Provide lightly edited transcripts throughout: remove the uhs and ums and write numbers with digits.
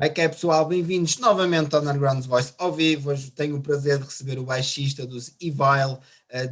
Como é que é, pessoal? Bem-vindos novamente ao Undergrounds Voice ao vivo. Hoje tenho o prazer de receber o baixista dos Evile,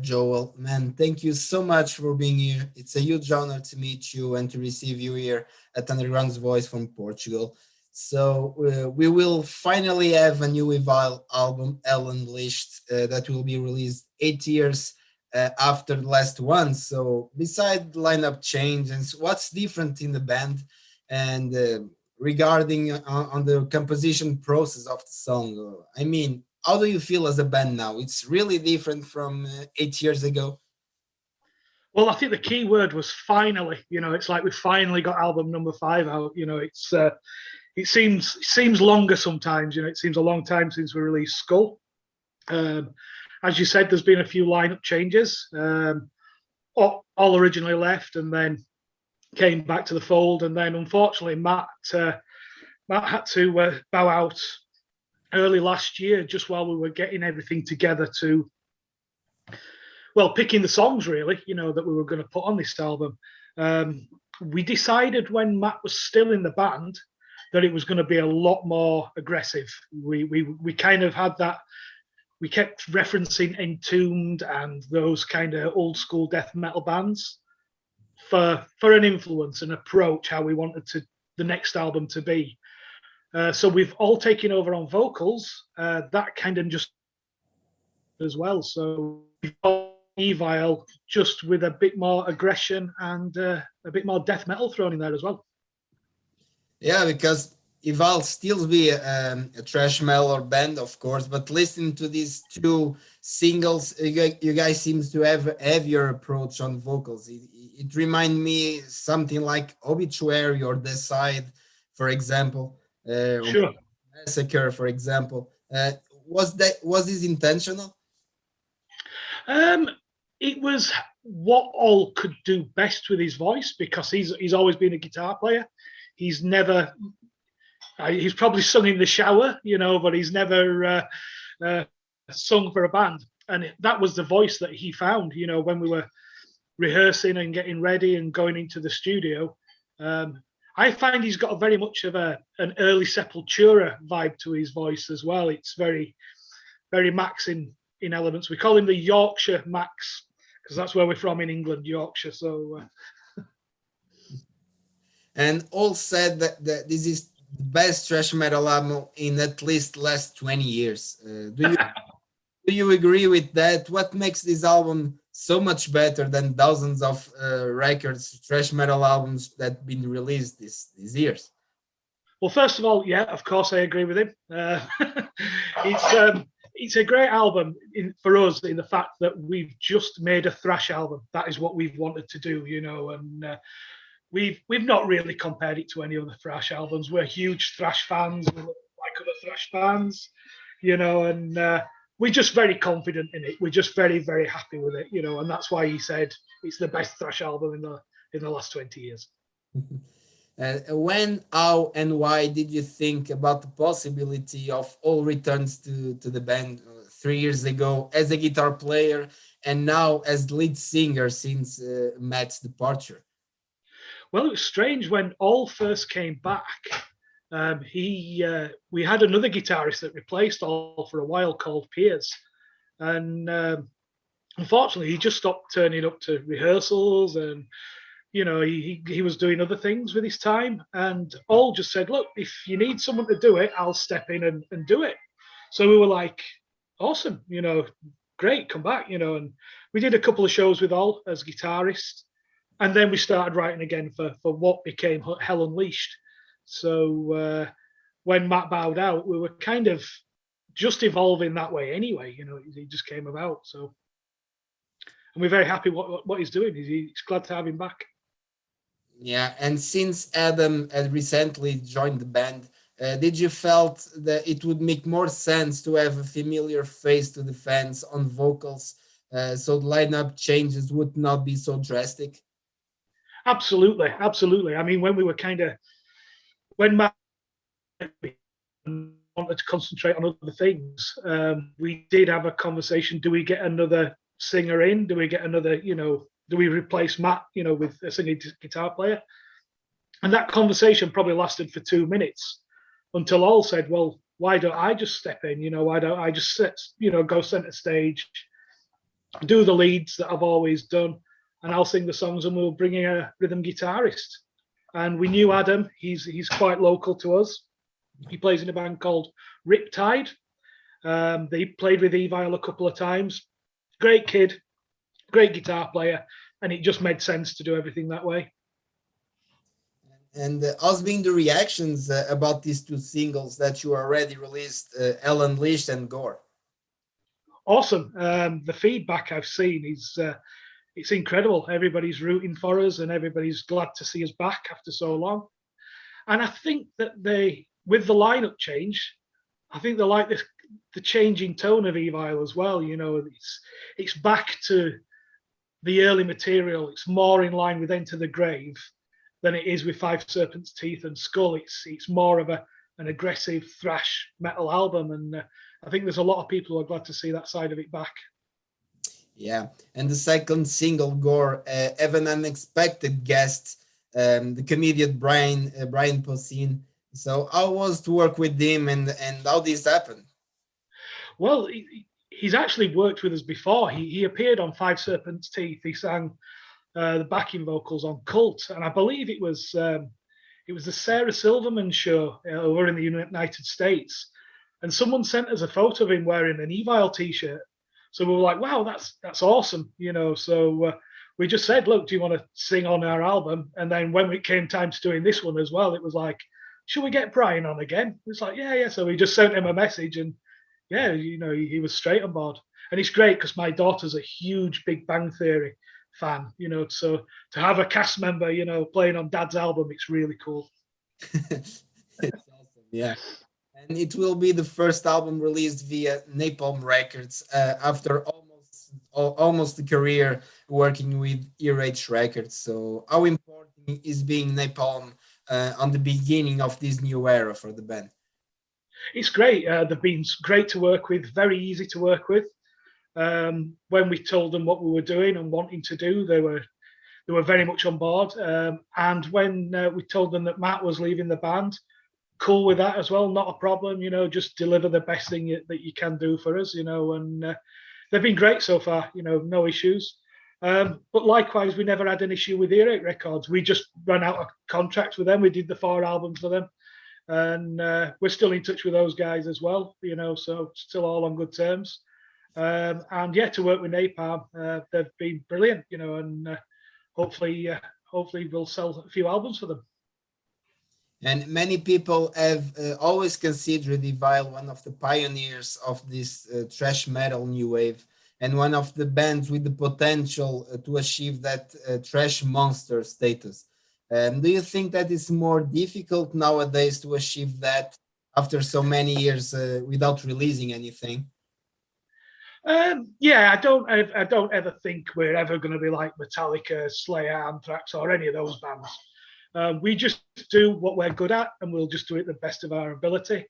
Joel. Man, thank you so much for being here. It's a huge honor to meet you and to receive you here at Underground's Voice from Portugal. So we will finally have a new Evile album, Unleashed, that will be released 8 years after the last one. So beside the lineup change and what's different in the band and regarding on the composition process of the song. I mean, how do you feel as a band now? It's really different from 8 years ago. Well, I think the key word was finally. It's like we finally got album number 5 out. It seems longer sometimes. It seems a long time since we released Skull. As you said, there's been a few lineup changes. All originally left and then came back to the fold, and then unfortunately Matt had to bow out early last year, just while we were getting everything together to, well, picking the songs really, that we were going to put on this album. We decided when Matt was still in the band that it was going to be a lot more aggressive. We kind of had that. We kept referencing Entombed and those kind of old school death metal bands for an influence and approach how we wanted the next album to be. So we've all taken over on vocals. That kind of just as well. So we've got Evile just with a bit more aggression and a bit more death metal thrown in there as well. Yeah, because Evile still be a thrash metal band, of course, but listening to these two singles, you guys seems to have a heavier approach on vocals. It reminds me something like Obituary or Decide, for example, Sure. Massacre, for example. Was this intentional? It was what All could do best with his voice, because he's always been a guitar player. He's never. He's probably sung in the shower, but he's never sung for a band. And that was the voice that he found, when we were rehearsing and getting ready and going into the studio. I find he's got a very much of an early Sepultura vibe to his voice as well. It's very, very Max in elements. We call him the Yorkshire Max because that's where we're from in England, Yorkshire. So, and all said that this is the best thrash metal album in at least last 20 years. Do you agree with that? What makes this album so much better than dozens of records, thrash metal albums that been released these years? Well, first of all, yeah, of course I agree with him. It's a great album for us in the fact that we've just made a thrash album. That is what we've wanted to do, and we've not really compared it to any other thrash albums. We're huge thrash fans, we like other thrash bands, and we're just very confident in it. We're just very, very happy with it, and that's why he said it's the best thrash album in the last 20 years. When, how, and why did you think about the possibility of All returns to the band 3 years ago as a guitar player and now as lead singer since Matt's departure? Well, it was strange when All first came back. We had another guitarist that replaced All for a while called Piers, and unfortunately, he just stopped turning up to rehearsals, and he was doing other things with his time. And All just said, "Look, if you need someone to do it, I'll step in and do it." So we were like, "Awesome, great, come back," And we did a couple of shows with All as guitarist. And then we started writing again for what became Hell Unleashed. So when Matt bowed out, we were kind of just evolving that way anyway. He just came about. So, and we're very happy what he's doing. He's glad to have him back. Yeah, and since Adam had recently joined the band, did you felt that it would make more sense to have a familiar face to the fans on vocals, so the lineup changes would not be so drastic? Absolutely. I mean, when Matt wanted to concentrate on other things, we did have a conversation. Do we get another singer in? Do we get another, do we replace Matt, with a singing guitar player? And that conversation probably lasted for 2 minutes. until all said, well, why don't I just step in? Why don't I just sit, go center stage, do the leads that I've always done, and I'll sing the songs, and we'll bring in a rhythm guitarist. And we knew Adam. He's quite local to us. He plays in a band called Riptide. They played with Evile a couple of times. Great kid, great guitar player, and it just made sense to do everything that way. And how's been the reactions about these two singles that you already released, Hell Unleashed and Gore? Awesome. The feedback I've seen is it's incredible. Everybody's rooting for us, and everybody's glad to see us back after so long. And I think that with the lineup change, I think they like the changing tone of Evile as well. It's back to the early material. It's more in line with Enter the Grave than it is with Five Serpents' Teeth and Skull. It's more of an aggressive thrash metal album, and I think there's a lot of people who are glad to see that side of it back. Yeah, and the second single, Gore, have an unexpected guest, the comedian Brian Posehn. So how was to work with him, and how this happened? Well, he's actually worked with us before. He appeared on Five Serpents' Teeth. He sang the backing vocals on Cult, and I believe it was the Sarah Silverman show over in the United States, and someone sent us a photo of him wearing an Evile t-shirt. So we were like, wow, that's awesome, So we just said, look, do you want to sing on our album? And then when it came time to doing this one as well, it was like, should we get Brian on again? It's like, yeah. So we just sent him a message, and yeah, he was straight on board. And it's great because my daughter's a huge Big Bang Theory fan, so to have a cast member, playing on Dad's album, it's really cool. It's awesome, yeah. And it will be the first album released via Napalm Records after almost a career working with ERH Records. So how important is being Napalm on the beginning of this new era for the band? It's great. They've been great to work with, very easy to work with. When we told them what we were doing and wanting to do, they were very much on board. And when we told them that Matt was leaving the band, cool with that as well, not a problem. Just deliver the best thing that you can do for us. And they've been great so far. No issues. But likewise, we never had an issue with Earache Records. We just ran out of contracts with them. We did the 4 albums for them, and we're still in touch with those guys as well. So still all on good terms. And yeah, to work with Napalm, they've been brilliant. And hopefully we'll sell a few albums for them. And many people have always considered Evile one of the pioneers of this thrash metal new wave, and one of the bands with the potential to achieve that thrash monster status. Do you think that it's more difficult nowadays to achieve that after so many years without releasing anything? Yeah, I don't ever think we're ever going to be like Metallica, Slayer, Anthrax, or any of those bands. We just do what we're good at, and we'll just do it the best of our ability.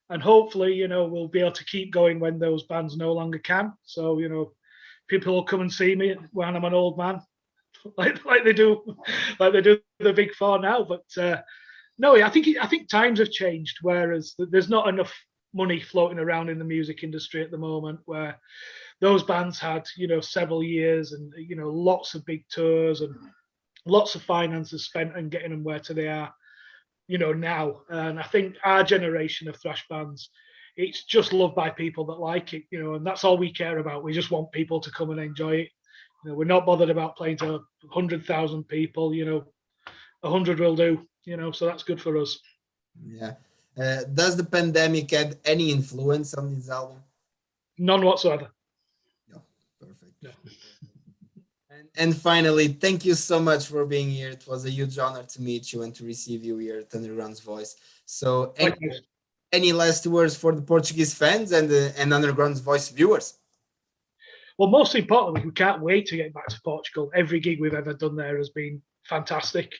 And hopefully, we'll be able to keep going when those bands no longer can. So, people will come and see me when I'm an old man, like they do the Big Four now. But no, I think times have changed. Whereas there's not enough money floating around in the music industry at the moment, where those bands had several years and lots of big tours and lots of finances spent on getting them where they are now. And I think our generation of thrash bands, it's just loved by people that like it, and that's all we care about. We just want people to come and enjoy it. We're not bothered about playing to 100,000 people. 100 will do, so that's good for us. Yeah. Does the pandemic have any influence on this album? None whatsoever. No, perfect. Yeah. And finally, thank you so much for being here. It was a huge honor to meet you and to receive you here at Underground's Voice. So, any last words for the Portuguese fans and Underground's Voice viewers? Well, most importantly, we can't wait to get back to Portugal. Every gig we've ever done there has been fantastic.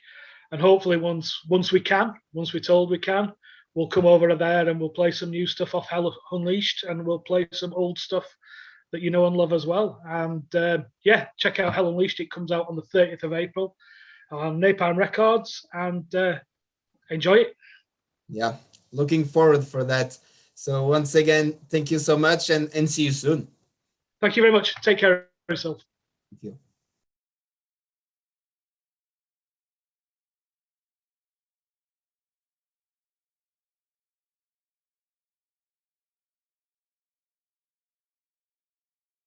And hopefully once we're told we can, we'll come over there and we'll play some new stuff off Hell Unleashed, and we'll play some old stuff that you know and love as well. And yeah, check out Hell Unleashed. It comes out on the 30th of April on Napalm Records, and enjoy it. Yeah, looking forward for that. So once again, thank you so much, and see you soon. Thank you very much. Take care of yourself. Thank you.